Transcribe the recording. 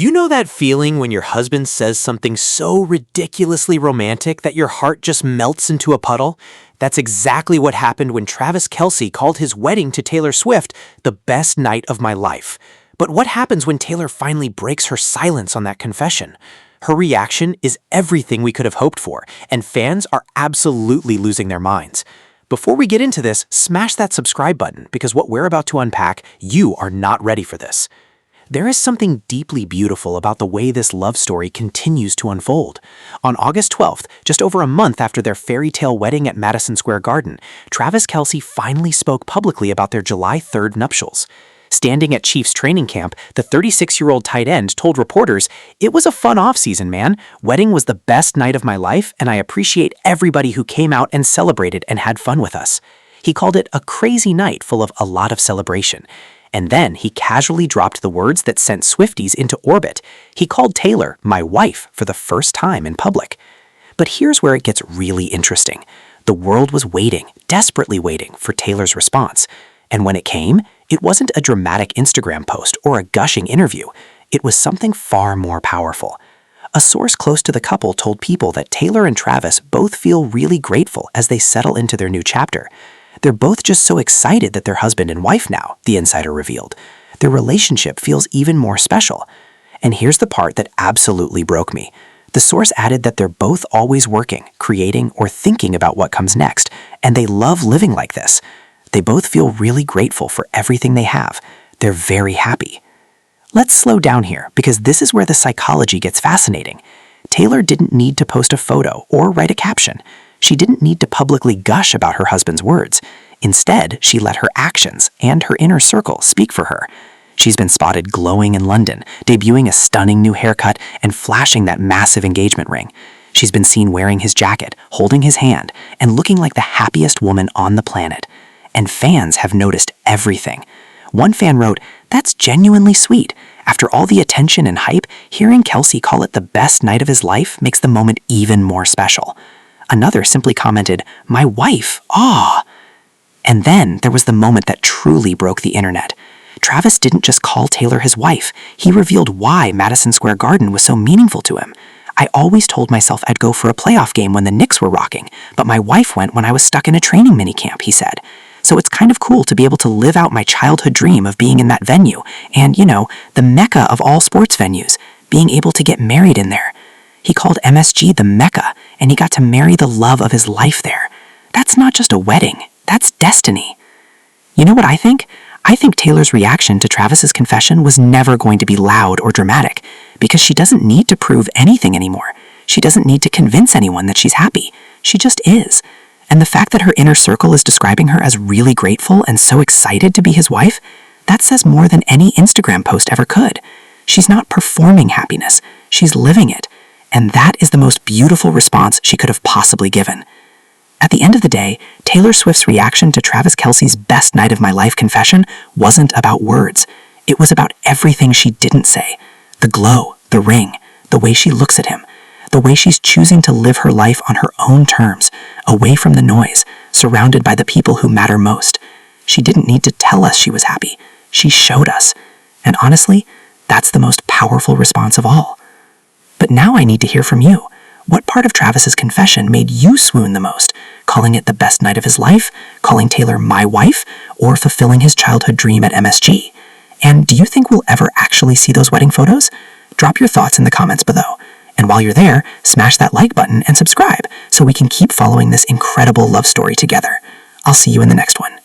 You know that feeling when your husband says something so ridiculously romantic that your heart just melts into a puddle? That's exactly what happened when Travis Kelce called his wedding to Taylor Swift the best night of my life. But what happens when Taylor finally breaks her silence on that confession? Her reaction is everything we could have hoped for, and fans are absolutely losing their minds. Before we get into this, smash that subscribe button because what we're about to unpack, you are not ready for this. There is something deeply beautiful about the way this love story continues to unfold. On August 12th, just over a month after their fairy tale wedding at Madison Square Garden, Travis Kelce finally spoke publicly about their July 3rd nuptials. Standing at Chiefs training camp, the 36-year-old tight end told reporters, "It was a fun offseason, man. Wedding was the best night of my life, and I appreciate everybody who came out and celebrated and had fun with us." He called it a crazy night full of a lot of celebration. And then he casually dropped the words that sent Swifties into orbit. He called Taylor my wife for the first time in public. But here's where it gets really interesting. The world was waiting, desperately waiting, for Taylor's response. And when it came, it wasn't a dramatic Instagram post or a gushing interview. It was something far more powerful. A source close to the couple told People that Taylor and Travis both feel really grateful as they settle into their new chapter. They're both just so excited that they're husband and wife now, the insider revealed. Their relationship feels even more special. And here's the part that absolutely broke me. The source added that they're both always working, creating, or thinking about what comes next, and they love living like this. They both feel really grateful for everything they have. They're very happy. Let's slow down here, because this is where the psychology gets fascinating. Taylor didn't need to post a photo or write a caption. She didn't need to publicly gush about her husband's words. Instead, she let her actions and her inner circle speak for her. She's been spotted glowing in London, debuting a stunning new haircut and flashing that massive engagement ring. She's been seen wearing his jacket, holding his hand, and looking like the happiest woman on the planet. And fans have noticed everything. One fan wrote, "That's genuinely sweet. After all the attention and hype, hearing Kelce call it the best night of his life makes the moment even more special." Another simply commented, "My wife, aw." And then there was the moment that truly broke the internet. Travis didn't just call Taylor his wife. He revealed why Madison Square Garden was so meaningful to him. "I always told myself I'd go for a playoff game when the Knicks were rocking, but my wife went when I was stuck in a training minicamp," he said. "So it's kind of cool to be able to live out my childhood dream of being in that venue and, the mecca of all sports venues, being able to get married in there." He called MSG the Mecca, and he got to marry the love of his life there. That's not just a wedding, that's destiny. You know what I think? I think Taylor's reaction to Travis's confession was never going to be loud or dramatic, because she doesn't need to prove anything anymore. She doesn't need to convince anyone that she's happy. She just is. And the fact that her inner circle is describing her as really grateful and so excited to be his wife, that says more than any Instagram post ever could. She's not performing happiness, she's living it. And that is the most beautiful response she could have possibly given. At the end of the day, Taylor Swift's reaction to Travis Kelce's best night of my life confession wasn't about words. It was about everything she didn't say. The glow, the ring, the way she looks at him, the way she's choosing to live her life on her own terms, away from the noise, surrounded by the people who matter most. She didn't need to tell us she was happy. She showed us. And honestly, that's the most powerful response of all. But now I need to hear from you. What part of Travis's confession made you swoon the most? Calling it the best night of his life? Calling Taylor my wife? Or fulfilling his childhood dream at MSG? And do you think we'll ever actually see those wedding photos? Drop your thoughts in the comments below. And while you're there, smash that like button and subscribe so we can keep following this incredible love story together. I'll see you in the next one.